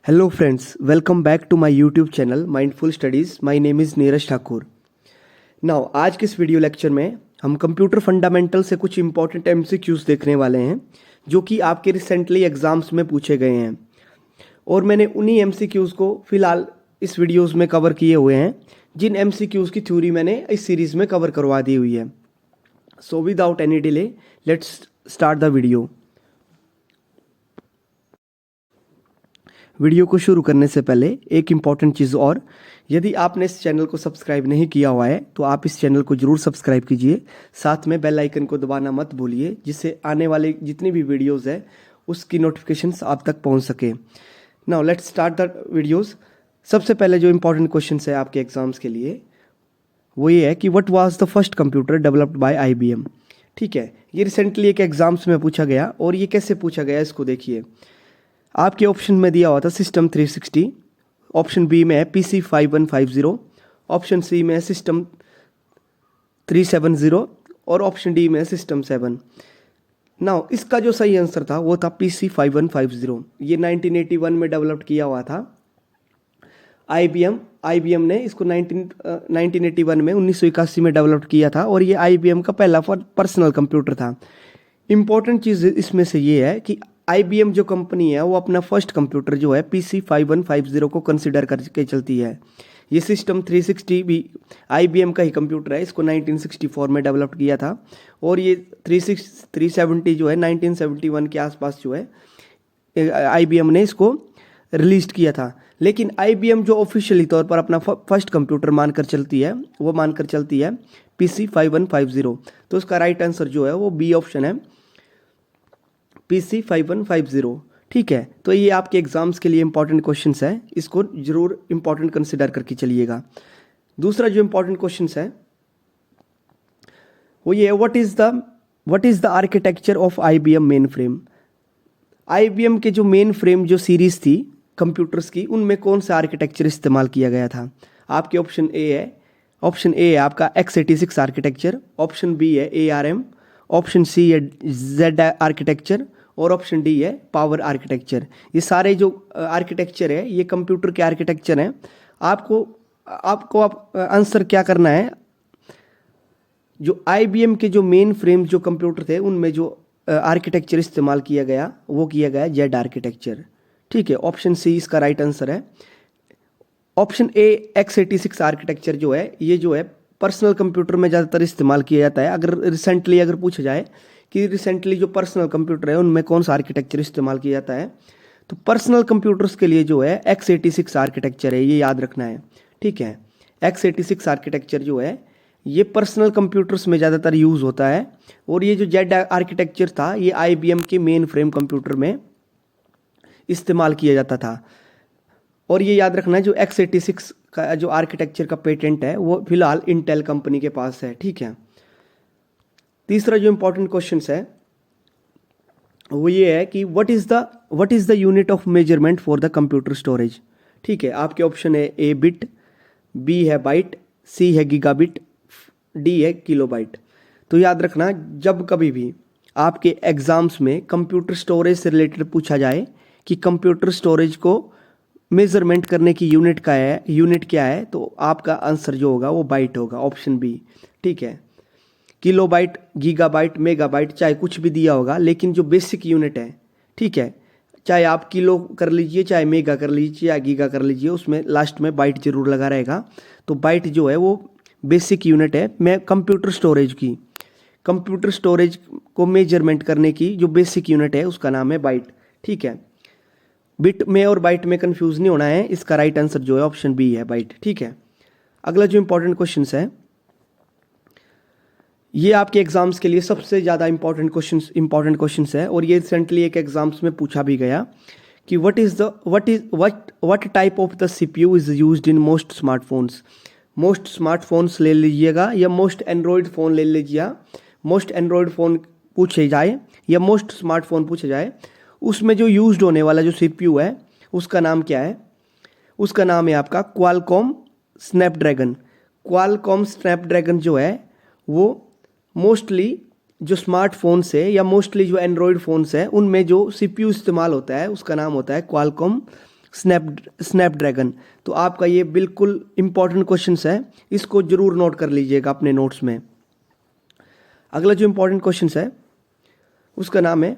Hello friends, welcome back to my YouTube channel Mindful Studies. My name is Neeraj Thakur. Now आज के इस video lecture में हम computer fundamental से कुछ इंपॉर्टेंट MCQs देखने वाले हैं जो कि आपके रिसेंटली एग्जाम्स में पूछे गए हैं और मैंने उन्हीं MCQs को फिलहाल इस वीडियोस में कवर किए हुए हैं जिन MCQs की थ्योरी मैंने इस सीरीज़ में कवर करवा दी हुई है. So without any delay let's start the video. Video को शुरू करने से पहले एक इम्पॉर्टेंट चीज़ और, यदि आपने इस चैनल को सब्सक्राइब नहीं किया हुआ है तो आप इस चैनल को ज़रूर सब्सक्राइब कीजिए. साथ में बेल आइकन को दबाना मत भूलिए जिससे आने वाले जितनी भी वीडियोस है उसकी नोटिफिकेशंस आप तक पहुंच सके. Now let's start the videos. सबसे पहले जो इम्पोर्टेंट क्वेश्चन है आपके एग्जाम्स के लिए वो ये है कि what was the first computer developed by IBM. ठीक है, ये रिसेंटली एक एग्जाम्स में पूछा गया और ये कैसे पूछा गया इसको देखिए. आपके ऑप्शन में दिया हुआ था सिस्टम 360, ऑप्शन बी में है PC 5150, ऑप्शन सी में है सिस्टम 370 और ऑप्शन डी में है सिस्टम 7. नाउ इसका जो सही आंसर था वो था PC 5150. ये 1981 में डेवलप किया हुआ था IBM ने इसको 1981 में 1981 में डेवलप किया था और ये IBM का पहला पर्सनल कंप्यूटर था. इम्पोर्टेंट चीज़ इसमें से ये है कि IBM जो कंपनी है वो अपना फर्स्ट कंप्यूटर जो है PC 5150 को कंसिडर करके चलती है. ये सिस्टम 360 भी IBM का ही कंप्यूटर है, इसको 1964 में डेवलप किया था और ये 370 जो है 1971 के आसपास जो है IBM ने इसको रिलीज किया था. लेकिन IBM जो ऑफिशियली तौर पर अपना फर्स्ट कंप्यूटर मानकर चलती है वो मानकर चलती है PC 5150. तो उसका राइट आंसर जो है वो बी ऑप्शन है, PC 5150. ठीक है, तो ये आपके एग्जाम्स के लिए इंपॉर्टेंट क्वेश्चंस है, इसको जरूर इंपॉर्टेंट कंसिडर करके चलिएगा. दूसरा जो इंपॉर्टेंट क्वेश्चंस है वो ये what is the architecture of IBM main frame. IBM के जो मेन फ्रेम जो सीरीज थी कंप्यूटर्स की उनमें कौन सा आर्किटेक्चर इस्तेमाल किया गया था. आपके ऑप्शन ए है आपका x86 आर्किटेक्चर, ऑप्शन बी है ARM, ऑप्शन सी है Z आर्किटेक्चर और ऑप्शन डी है पावर आर्किटेक्चर. ये सारे जो आर्किटेक्चर है ये कंप्यूटर के आर्किटेक्चर हैं. आपको आंसर क्या करना है, जो IBM के जो मेन फ्रेम जो कंप्यूटर थे उनमें जो आर्किटेक्चर इस्तेमाल किया गया वो किया गया Z आर्किटेक्चर. ठीक है, ऑप्शन सी इसका राइट आंसर है. ऑप्शन ए x86 आर्किटेक्चर जो है ये जो है पर्सनल कंप्यूटर में ज़्यादातर इस्तेमाल किया जाता है. अगर पूछा जाए कि रिसेंटली जो पर्सनल कंप्यूटर है उनमें कौन सा आर्किटेक्चर इस्तेमाल किया जाता है तो पर्सनल कंप्यूटर्स के लिए जो है x86 आर्किटेक्चर है, ये याद रखना है. ठीक है, x86 आर्किटेक्चर जो है ये पर्सनल कंप्यूटर्स में ज़्यादातर यूज़ होता है और ये जो Z आर्किटेक्चर था ये IBM के मेन फ्रेम कंप्यूटर में इस्तेमाल किया जाता था. और ये याद रखना है जो x86 का जो आर्किटेक्चर का पेटेंट है वो फिलहाल इंटेल कंपनी के पास है. ठीक है, तीसरा जो इंपॉर्टेंट क्वेश्चन है वो ये है कि what is the unit of measurement for the computer storage. ठीक है, आपके ऑप्शन है ए बिट, बी है बाइट, सी है गीगाबिट, डी है किलोबाइट. तो याद रखना जब कभी भी आपके एग्जाम्स में कंप्यूटर स्टोरेज से रिलेटेड पूछा जाए कि कंप्यूटर स्टोरेज को मेजरमेंट करने की यूनिट क्या है तो आपका आंसर जो होगा वो बाइट होगा, ऑप्शन बी. ठीक है, किलोबाइट, गीगाबाइट, मेगाबाइट चाहे कुछ भी दिया होगा लेकिन जो बेसिक यूनिट है, ठीक है, चाहे आप किलो कर लीजिए, चाहे मेगा कर लीजिए या गीगा कर लीजिए, उसमें लास्ट में बाइट जरूर लगा रहेगा. तो बाइट जो है वो बेसिक यूनिट है मैं कंप्यूटर स्टोरेज को मेजरमेंट करने की जो बेसिक यूनिट है उसका नाम है बाइट. ठीक है, बिट में और बाइट में कंफ्यूज नहीं होना है, इसका राइट आंसर जो है ऑप्शन बी है, बाइट. ठीक है, अगला जो इंपॉर्टेंट क्वेश्चन है ये आपके एग्जाम्स के लिए सबसे ज़्यादा इंपॉर्टेंट क्वेश्चन है और ये रिसेंटली एक एग्जाम्स में पूछा भी गया कि what type of the CPU is used in most smartphones. Most smartphones ले लीजिएगा या मोस्ट एंड्रॉयड फ़ोन ले लीजिएगा. मोस्ट एंड्रॉयड फ़ोन पूछे जाए या मोस्ट स्मार्टफोन पूछे जाए उसमें जो यूज्ड होने वाला जो CPU है उसका नाम क्या है. उसका नाम है आपका क्वालकॉम स्नैपड्रैगन जो है वो मोस्टली जो स्मार्टफोन्स है या मोस्टली जो एंड्रॉयड फ़ोन्स है उनमें जो CPU इस्तेमाल होता है उसका नाम होता है क्वालकॉम स्नैपड्रैगन। तो आपका ये बिल्कुल इंपॉर्टेंट क्वेश्चन है, इसको जरूर नोट कर लीजिएगा अपने नोट्स में। अगला जो इंपॉर्टेंट क्वेश्चन है उसका नाम है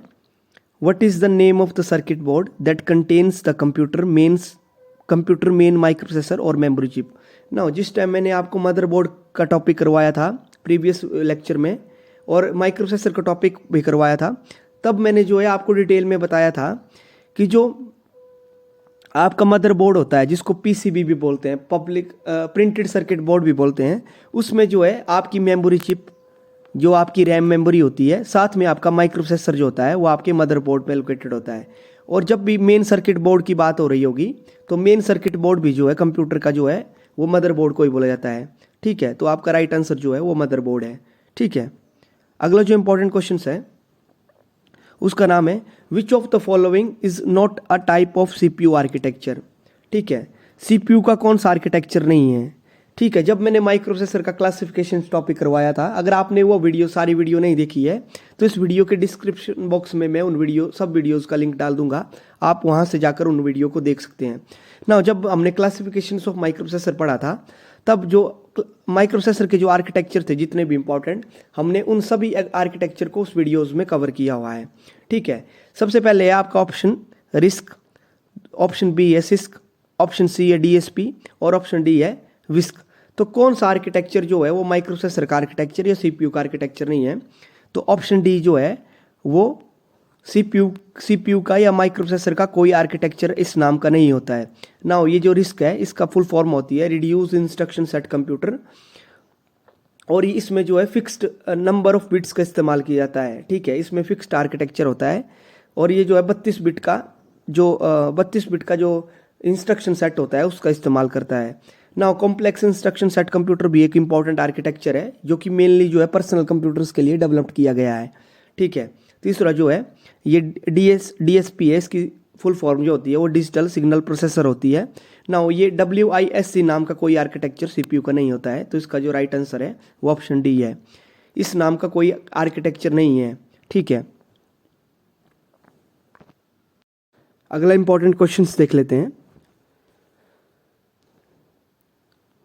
what is the name of the circuit board that contains the computer main micro processor और मेमोरी चिप। ना जिस टाइम मैंने आपको मदरबोर्ड का टॉपिक करवाया था प्रीवियस लेक्चर में और माइक्रो प्रोसेसर का टॉपिक भी करवाया था, तब मैंने जो है आपको डिटेल में बताया था कि जो आपका मदरबोर्ड होता है जिसको पीसीबी भी बोलते हैं, पब्लिक प्रिंटेड सर्किट बोर्ड भी बोलते हैं, उसमें जो है आपकी मेमोरी चिप जो आपकी रैम मेमोरी होती है, साथ में आपका माइक्रो प्रोसेसर जो होता है वो आपके मदरबोर्ड में लोकेटेड होता है। और जब भी मेन सर्किट बोर्ड की बात हो रही होगी तो मेन सर्किट बोर्ड भी जो है कंप्यूटर का जो है वो मदरबोर्ड को ही बोला जाता है। ठीक है, तो आपका राइट आंसर जो है वो मदरबोर्ड है। ठीक है, अगला जो इंपॉर्टेंट क्वेश्चन है उसका नाम है which of the following is not a type of CPU architecture. ठीक है, सीपीयू का कौन सा आर्किटेक्चर नहीं है। ठीक है, जब मैंने माइक्रो प्रोसेसर का क्लासिफिकेशन टॉपिक करवाया था, अगर आपने वो वीडियो सारी वीडियो नहीं देखी है तो इस वीडियो के डिस्क्रिप्शन बॉक्स में मैं उन सब वीडियोस का लिंक डाल दूंगा, आप वहां से जाकर उन वीडियो को देख सकते हैं ना। जब हमने क्लासिफिकेशन ऑफ माइक्रो प्रोसेसर पढ़ा था तब जो माइक्रो प्रोसेसर के जो आर्किटेक्चर थे जितने भी इंपॉर्टेंट, हमने उन सभी आर्किटेक्चर को उस वीडियोज में कवर किया हुआ है। ठीक है, सबसे पहले है आपका ऑप्शन रिस्क, ऑप्शन बी है सिस्क, ऑप्शन सी है डीएसपी और ऑप्शन डी है विस्क। तो कौन सा आर्किटेक्चर जो है वो माइक्रो प्रोसेसर का आर्किटेक्चर या सीपीयू का आर्किटेक्चर नहीं है, तो ऑप्शन डी जो है वो सीपीयू का या माइक्रो प्रोसेसर का कोई आर्किटेक्चर इस नाम का नहीं होता है ना। ये जो रिस्क है इसका फुल फॉर्म होती है रिड्यूस इंस्ट्रक्शन सेट कंप्यूटर, और इसमें जो है फिक्स्ड नंबर ऑफ बिट्स का इस्तेमाल किया जाता है। ठीक है, इसमें फिक्स्ड आर्किटेक्चर होता है और ये जो है 32 बिट का जो इंस्ट्रक्शन सेट होता है उसका इस्तेमाल करता है ना। कॉम्प्लेक्स इंस्ट्रक्शन सेट कंप्यूटर भी एक इंपॉर्टेंट आर्किटेक्चर है जो कि मेनली जो है पर्सनल कंप्यूटर्स के लिए डेवलप किया गया है। ठीक है, तीसरा जो है ये डीएसपी है, इसकी फुल फॉर्म जो होती है वो डिजिटल सिग्नल प्रोसेसर होती है ना। ये WISC नाम का कोई आर्किटेक्चर सीपीयू का नहीं होता है, तो इसका जो राइट आंसर है वो ऑप्शन डी है, इस नाम का कोई आर्किटेक्चर नहीं है। ठीक है, अगला इंपॉर्टेंट क्वेश्चन देख लेते हैं।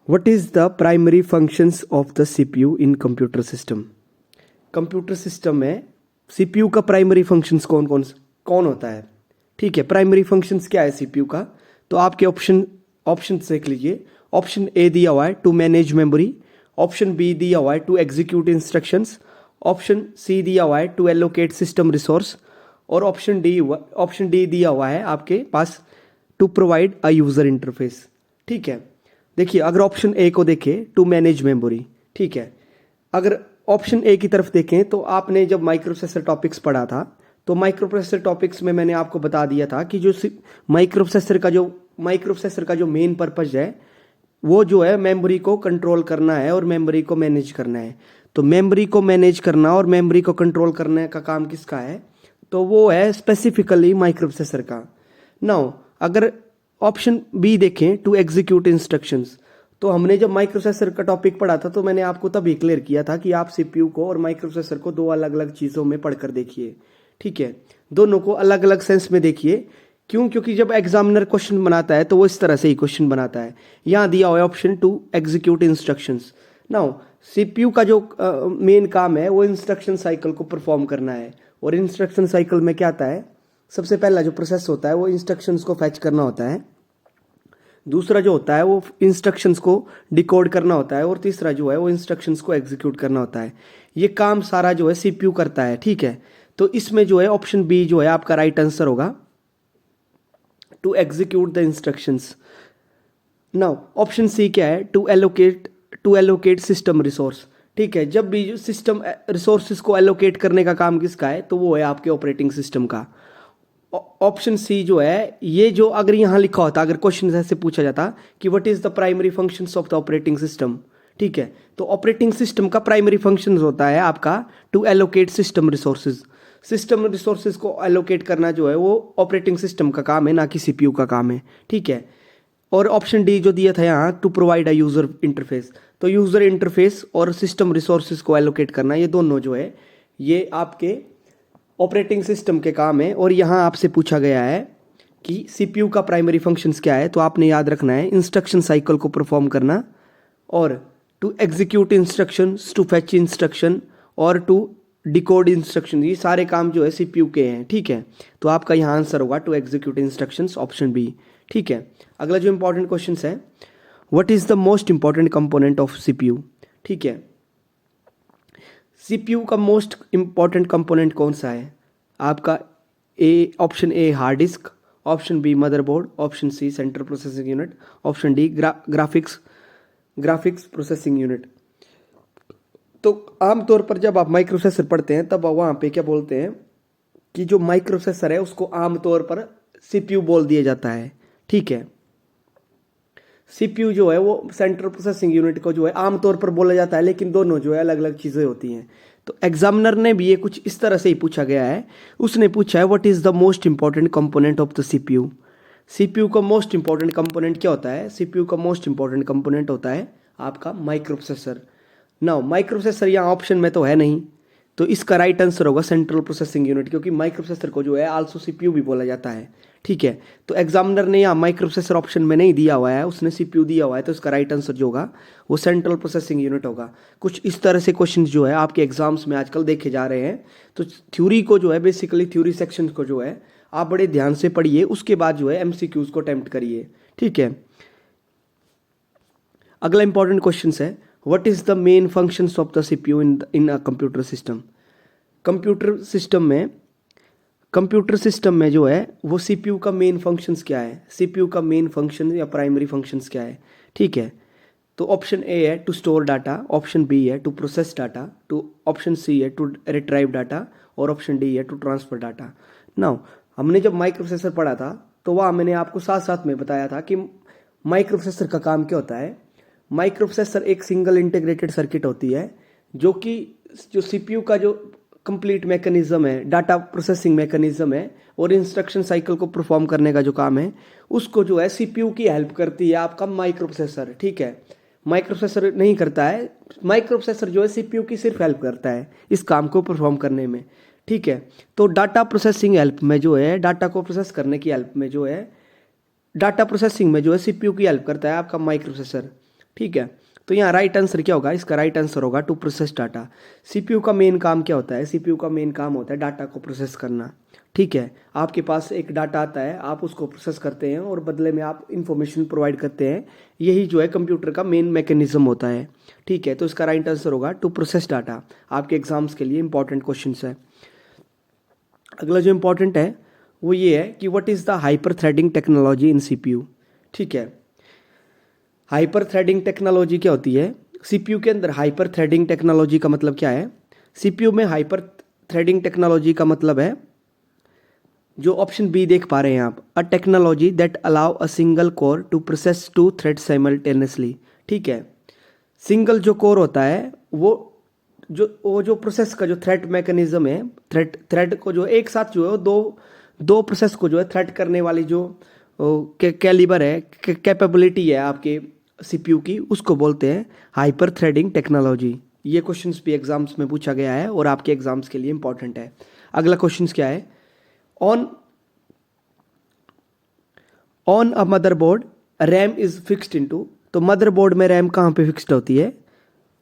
What is the primary functions of the CPU in computer system? Computer system में सीपीयू का प्राइमरी फंक्शंस कौन होता है। ठीक है, प्राइमरी फंक्शंस क्या है सीपीयू का, तो आपके ऑप्शन देख लीजिए। ऑप्शन ए दिया हुआ है to manage memory, option B दिया हुआ है to execute instructions, option C दिया हुआ है टू एलोकेट सिस्टम रिसोर्स, और ऑप्शन डी दिया हुआ है आपके पास to provide a user interface. ठीक है, देखिए अगर ऑप्शन ए को देखें टू मैनेज मेमोरी, ठीक है, अगर ऑप्शन ए की तरफ देखें तो आपने जब माइक्रो प्रोसेसर टॉपिक्स पढ़ा था तो माइक्रो प्रोसेसर टॉपिक्स में मैंने आपको बता दिया था कि जो माइक्रो प्रोसेसर का जो मेन पर्पज है वो जो है मेमोरी को कंट्रोल करना है और मेमोरी को मैनेज करना है। तो मेमोरी को मैनेज करना और मेमोरी को कंट्रोल करने का काम किसका है, तो वो है स्पेसिफिकली माइक्रो प्रोसेसर का। नाउ अगर ऑप्शन बी देखें टू एग्जीक्यूट इंस्ट्रक्शंस, तो हमने जब माइक्रो प्रोसेसर का टॉपिक पढ़ा था तो मैंने आपको तभी क्लियर किया था कि आप सीपीयू को और माइक्रो प्रोसेसर को दो अलग अलग चीज़ों में पढ़कर देखिए। ठीक है, दोनों को अलग अलग सेंस में देखिए। क्यों? क्योंकि जब एग्जामिनर क्वेश्चन बनाता है तो वो इस तरह से ही क्वेश्चन बनाता है। यहाँ दिया हुआ है option to execute instructions. Now CPU का जो मेन काम है वो इंस्ट्रक्शन साइकिल को परफॉर्म करना है, और इंस्ट्रक्शन साइकिल में क्या आता है, सबसे पहला जो प्रोसेस होता है वो इंस्ट्रक्शंस को फैच करना होता है, दूसरा जो होता है वो इंस्ट्रक्शंस को डिकोड करना होता है, और तीसरा जो है वो इंस्ट्रक्शंस को एग्जीक्यूट करना होता है। ये काम सारा जो है सीपीयू करता है। ठीक है, तो इसमें जो है ऑप्शन बी जो है आपका राइट आंसर होगा, to execute the instructions. Now option C क्या है, टू एलोकेट सिस्टम रिसोर्स। ठीक है, जब भी सिस्टम रिसोर्सेज को एलोकेट करने का काम किसका है, तो वो है आपके ऑपरेटिंग सिस्टम का। ऑप्शन सी जो है, ये जो अगर यहाँ लिखा होता, अगर क्वेश्चन ऐसे पूछा जाता कि what is the primary functions of the operating system, ठीक है, तो ऑपरेटिंग सिस्टम का प्राइमरी फंक्शन होता है आपका to allocate system resources. System resources को एलोकेट करना जो है वो ऑपरेटिंग सिस्टम का काम है, ना कि सीपीयू का काम है। ठीक है, और ऑप्शन डी जो दिया था यहाँ, to provide a user interface, तो यूजर इंटरफेस और सिस्टम रिसोर्सेज को एलोकेट करना, ये दोनों जो है ये आपके ऑपरेटिंग सिस्टम के काम है। और यहाँ आपसे पूछा गया है कि सीपीयू का प्राइमरी फंक्शंस क्या है, तो आपने याद रखना है इंस्ट्रक्शन साइकिल को परफॉर्म करना, और to execute instructions, to fetch instruction, और टू डिकोड इंस्ट्रक्शन, ये सारे काम जो है सीपीयू के हैं। ठीक है, तो आपका यहाँ आंसर होगा to execute instructions, option B. ठीक है, अगला जो इंपॉर्टेंट क्वेश्चन है, what is the most important component of CPU. ठीक है, सीपीयू का मोस्ट इंपॉर्टेंट कंपोनेंट कौन सा है आपका? A, option A hard disk, option B motherboard, option C central processing unit, option D graphics processing unit. तो आमतौर पर जब आप माइक्रोप्रोसेसर पढ़ते हैं तब वहाँ पे क्या बोलते हैं कि जो माइक्रोप्रोसेसर है उसको आमतौर पर सीपीयू बोल दिया जाता है। ठीक है, सीपीयू जो है वो सेंट्रल प्रोसेसिंग यूनिट को जो है आमतौर पर बोला जाता है, लेकिन दोनों जो है अलग अलग चीज़ें होती हैं। तो एग्जामिनर ने भी ये कुछ इस तरह से ही पूछा गया है, उसने पूछा है what is the most important component of the CPU. CPU का मोस्ट इंपॉर्टेंट कंपोनेंट क्या होता है? सीपीयू का मोस्ट इंपॉर्टेंट कंपोनेंट होता है आपका माइक्रोप्रोसेसर। नाउ माइक्रोप्रोसेसर यहाँ ऑप्शन में तो है नहीं, तो इसका राइट आंसर होगा सेंट्रल प्रोसेसिंग यूनिट, क्योंकि माइक्रोप्रोसेसर को जो है आल्सो सीपीयू भी बोला जाता है। ठीक है, तो एग्जामिनर ने यहाँ माइक्रोप्रोसेसर ऑप्शन में नहीं दिया हुआ है, उसने सीपीयू दिया हुआ है, तो इसका राइट आंसर जो होगा वो सेंट्रल प्रोसेसिंग यूनिट होगा। कुछ इस तरह से क्वेश्चंस जो है आपके एग्जाम्स में आजकल देखे जा रहे हैं। तो थ्योरी को जो है बेसिकली थ्योरी सेक्शन को जो है आप बड़े ध्यान से पढ़िए, उसके बाद जो है एमसीक्यूज को अटेम्प्ट करिए। ठीक है, अगला इंपॉर्टेंट क्वेश्चन है, what is the main functions of the CPU in a computer system. Computer system में जो है वो सीपीयू का मेन फंक्शंस क्या है? सीपीयू का मेन फंक्शन या प्राइमरी फंक्शंस क्या है? ठीक है, तो ऑप्शन ए है to store data, option B है to process data, option C है टू रिट्राइव डाटा, और ऑप्शन डी है टू ट्रांसफर डाटा। नाउ हमने जब माइक्रोप्रोसेसर पढ़ा था तो वहाँ मैंने आपको साथ साथ में बताया था कि माइक्रोप्रोसेसर का काम क्या होता है। माइक्रोप्रोसेसर एक सिंगल इंटीग्रेटेड सर्किट होती है जो सीपीयू का जो कंप्लीट मैकेनिज्म है, डाटा प्रोसेसिंग मैकेनिज्म है, और इंस्ट्रक्शन साइकिल को परफॉर्म करने का जो काम है उसको जो है सीपीयू की हेल्प करती है आपका माइक्रोप्रोसेसर। ठीक है, माइक्रोप्रोसेसर नहीं करता है, माइक्रोप्रोसेसर जो है सीपीयू की सिर्फ हेल्प करता है इस काम को परफॉर्म करने में। ठीक है, तो डाटा प्रोसेसिंग हेल्प में जो है, डाटा को प्रोसेस करने की हेल्प में जो है, डाटा प्रोसेसिंग में जो है सीपीयू की हेल्प करता है आपका माइक्रोप्रोसेसर। ठीक है, तो यहाँ राइट आंसर क्या होगा? इसका राइट आंसर होगा टू प्रोसेस डाटा। सीपीयू का मेन काम क्या होता है? सीपीयू का मेन काम होता है डाटा को प्रोसेस करना। ठीक है, आपके पास एक डाटा आता है, आप उसको प्रोसेस करते हैं और बदले में आप इंफॉर्मेशन प्रोवाइड करते हैं, यही जो है कंप्यूटर का मेन मैकेनिज्म होता है। ठीक है, तो इसका राइट आंसर होगा टू प्रोसेस डाटा। आपके एग्जाम्स के लिए इंपॉर्टेंट क्वेश्चन है। अगला जो इंपॉर्टेंट है वो ये है कि what is the hyper threading technology in CPU. ठीक है, हाइपर थ्रेडिंग टेक्नोलॉजी क्या होती है? सीपीयू के अंदर हाइपर थ्रेडिंग टेक्नोलॉजी का मतलब क्या है? सीपीयू में हाइपर थ्रेडिंग टेक्नोलॉजी का मतलब है जो ऑप्शन बी देख पा रहे हैं आप, a technology that allow a single core to process two thread simultaneously. ठीक है, सिंगल जो कोर होता है वो जो प्रोसेस का जो थ्रेड मैकेनिज्म है, थ्रेड को जो एक साथ जो है दो प्रोसेस को जो है थ्रेड करने वाली जो कैलिबर है, कैपेबिलिटी है आपके सीपीयू की, उसको बोलते हैं हाइपर थ्रेडिंग टेक्नोलॉजी। ये क्वेश्चंस भी एग्जाम्स में पूछा गया है और आपके एग्जाम्स के लिए इंपॉर्टेंट है। अगला क्वेश्चंस क्या है? On a motherboard RAM is fixed into. तो मदरबोर्ड में रैम कहाँ पे फिक्स्ड होती है?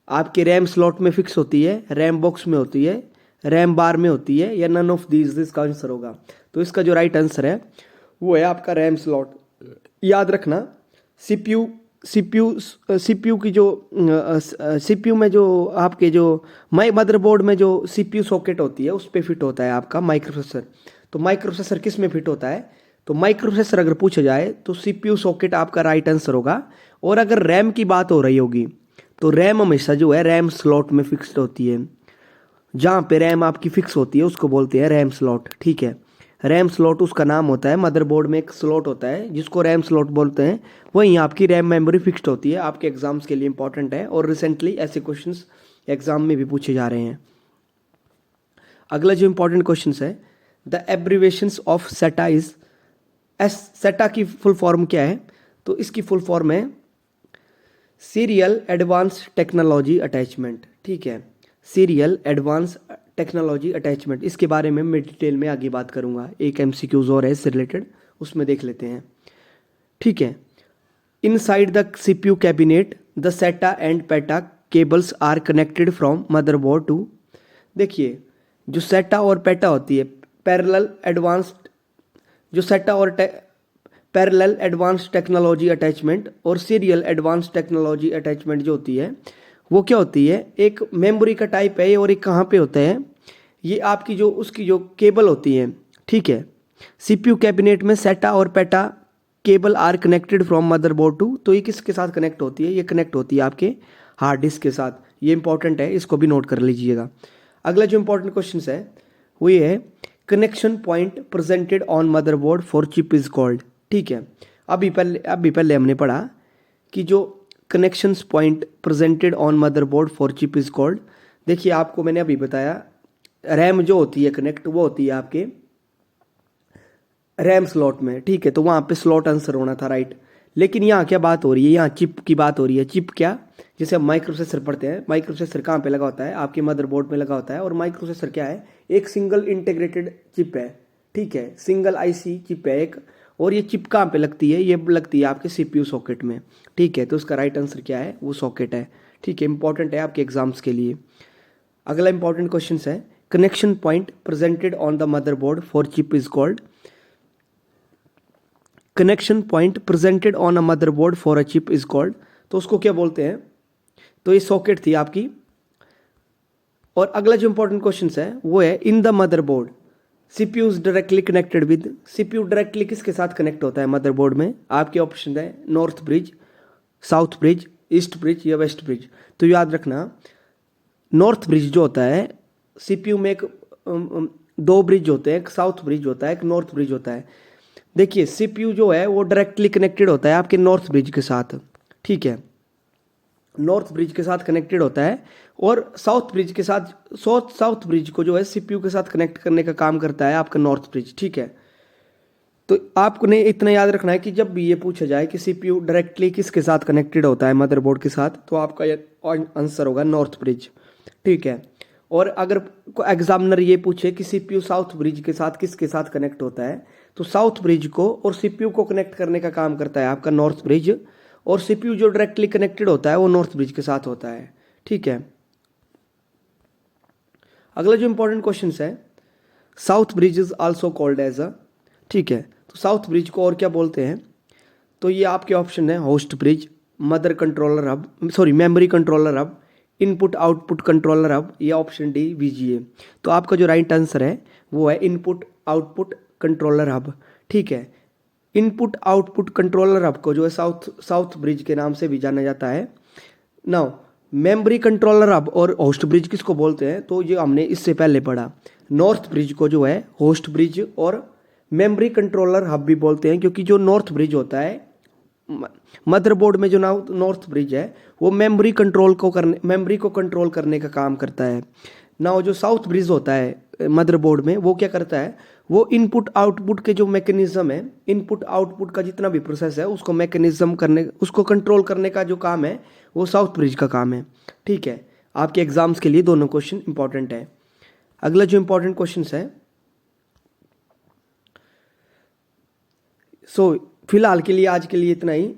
आपके रैम स्लॉट में फिक्स होती है, रैम बॉक्स में होती है, रैम बार में होती है, या नन ऑफ दीज इसका आंसर होगा। तो इसका जो राइट आंसर है वो है आपका रैम स्लॉट। याद रखना, सीपीयू की जो सीपीयू में जो आपके जो मदरबोर्ड में जो सीपीयू सॉकेट होती है उस पर फिट होता है आपका माइक्रोप्रोसेसर। तो माइक्रोप्रोसेसर किस में फिट होता है? तो माइक्रोप्रोसेसर अगर पूछा जाए तो सीपीयू सॉकेट आपका राइट आंसर होगा। और अगर रैम की बात हो रही होगी तो रैम हमेशा जो है रैम स्लॉट में फिक्स्ड होती है। जहाँ पे रैम आपकी फिक्स होती है उसको बोलते हैं रैम स्लॉट। ठीक है, रैम स्लॉट उसका नाम होता है। मदरबोर्ड में एक स्लॉट होता है जिसको रैम स्लॉट बोलते हैं, वहीं आपकी रैम मेमोरी फिक्स्ड होती है। आपके एग्जाम्स के लिए इंपॉर्टेंट है और रिसेंटली ऐसे क्वेश्चंस एग्जाम में भी पूछे जा रहे हैं। अगला जो इंपॉर्टेंट क्वेश्चन है, द एब्रीवेशंस ऑफ सेटा इज सेटा की फुल फॉर्म क्या है? तो इसकी फुल फॉर्म है सीरियल एडवांस टेक्नोलॉजी अटैचमेंट। ठीक है, सीरियल एडवांस टेक्नोलॉजी अटैचमेंट, इसके बारे में मैं डिटेल में आगे बात करूंगा। एक एमसीक्यूज और है इससे रिलेटेड, उसमें देख लेते हैं। ठीक है, inside the CPU cabinet the SATA and PATA cables are connected from motherboard to. देखिए, जो सेटा और पेटा होती है, पैरेलल एडवांस्ड, जो सेटा और पैरेलल एडवांस टेक्नोलॉजी अटैचमेंट और सीरियल एडवांस टेक्नोलॉजी अटैचमेंट जो होती है वो क्या होती है, एक मेमोरी का टाइप है और एक कहाँ पे होता है, ये आपकी जो उसकी जो केबल होती है। ठीक है, सीपीयू कैबिनेट में सेटा और PATA cable are connected from motherboard to, तो ये किसके साथ कनेक्ट होती है, ये कनेक्ट होती है आपके हार्ड डिस्क के साथ। ये इंपॉर्टेंट है, इसको भी नोट कर लीजिएगा। अगला जो इंपॉर्टेंट क्वेश्चन है वो ये है, connection point presented on motherboard for chip is called. ठीक है, अभी पहले हमने पढ़ा कि जो connections point presented on motherboard for chip is called. देखिए, आपको मैंने अभी बताया रैम जो होती है कनेक्ट, वो होती है आपके रैम स्लॉट में। ठीक है, तो वहाँ पे स्लॉट आंसर होना था, राइट। लेकिन यहाँ क्या बात हो रही है, यहाँ चिप की बात हो रही है। चिप क्या, जैसे हम माइक्रोप्रोसेसर पढ़ते हैं, माइक्रोप्रोसेसर कहाँ पे लगा होता है, आपके मदरबोर्ड में लगा होता है। और माइक्रोप्रोसेसर क्या है, एक सिंगल इंटीग्रेटेड चिप है। ठीक है, सिंगल आईसी चिप है एक, और ये चिप कहाँ पे लगती है, ये लगती है आपके सीपीयू सॉकेट में। ठीक है, तो उसका राइट आंसर क्या है, वो सॉकेट है। ठीक है, इंपॉर्टेंट है आपके एग्जाम्स के लिए। अगला इंपॉर्टेंट क्वेश्चन है, connection point presented on the motherboard for chip is called. Connection point presented on a motherboard for a chip is called, तो उसको क्या बोलते हैं, तो ये सॉकेट थी आपकी। और अगला जो इंपॉर्टेंट क्वेश्चन है वो है, in the motherboard CPU is directly connected with. CPU directly किसके साथ कनेक्ट होता है मदरबोर्ड में, आपके ऑप्शन है north bridge, south bridge, east bridge या वेस्ट ब्रिज। तो याद रखना, नॉर्थ ब्रिज जो होता है सीपीयू में एक दो ब्रिज होते हैं, एक साउथ ब्रिज होता है, एक नॉर्थ ब्रिज होता है। देखिए, सीपीयू जो है वो डायरेक्टली कनेक्टेड होता है आपके नॉर्थ ब्रिज के साथ। ठीक है, नॉर्थ ब्रिज के साथ कनेक्टेड होता है, और साउथ ब्रिज के साथ, साउथ ब्रिज को जो है सीपीयू के साथ कनेक्ट करने का काम करता है आपका नॉर्थ ब्रिज। ठीक है, तो आपको ने इतना याद रखना है कि जब भी ये पूछा जाए कि सीपीयू डायरेक्टली किसके साथ कनेक्टेड होता है मदरबोर्ड के साथ, तो आपका आंसर होगा नॉर्थ ब्रिज। ठीक है, और अगर एग्जामिनर ये पूछे कि सीपीयू साउथ ब्रिज के साथ किसके साथ कनेक्ट होता है, तो साउथ ब्रिज को और सीपीयू को कनेक्ट करने का काम करता है आपका नॉर्थ ब्रिज, और सीपीयू जो डायरेक्टली कनेक्टेड होता है वो नॉर्थ ब्रिज के साथ होता है। ठीक है, अगला जो इंपॉर्टेंट क्वेश्चन है, south bridge is also called as a. ठीक है, तो साउथ ब्रिज को और क्या बोलते हैं, तो ये आपके ऑप्शन है host bridge, mother controller hub, sorry memory controller hub, input output controller hub, या ऑप्शन डी वीजीए। तो आपका जो राइट आंसर है वो है इनपुट आउटपुट कंट्रोलर हब। ठीक है, इनपुट आउटपुट कंट्रोलर हब को जो है साउथ ब्रिज के नाम से भी जाना जाता है। नाउ मेमोरी कंट्रोलर हब और होस्ट ब्रिज किसको बोलते हैं, तो ये हमने इससे पहले पढ़ा। नॉर्थ ब्रिज को जो है होस्ट ब्रिज और मेमोरी कंट्रोलर हब भी बोलते हैं, क्योंकि जो नॉर्थ ब्रिज होता है मदरबोर्ड में, जो नॉर्थ ब्रिज है वो मेमोरी को कंट्रोल करने का काम करता है। ना जो साउथ ब्रिज होता है मदरबोर्ड में, वो क्या करता है, वो इनपुट आउटपुट के जो मैकेनिज्म है, इनपुट आउटपुट का जितना भी प्रोसेस है उसको मैकेनिज्म करने, उसको कंट्रोल करने का जो काम है वो साउथ ब्रिज का काम है। ठीक है, आपके एग्जाम्स के लिए दोनों क्वेश्चन इंपॉर्टेंट है। अगला जो इंपॉर्टेंट क्वेश्चन है, फिलहाल के लिए आज के लिए इतना ही।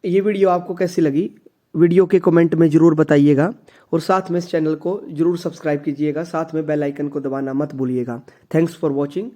ये वीडियो आपको कैसी लगी, वीडियो के कमेंट में ज़रूर बताइएगा, और साथ में इस चैनल को ज़रूर सब्सक्राइब कीजिएगा, साथ में बेल आइकन को दबाना मत भूलिएगा। Thanks for watching.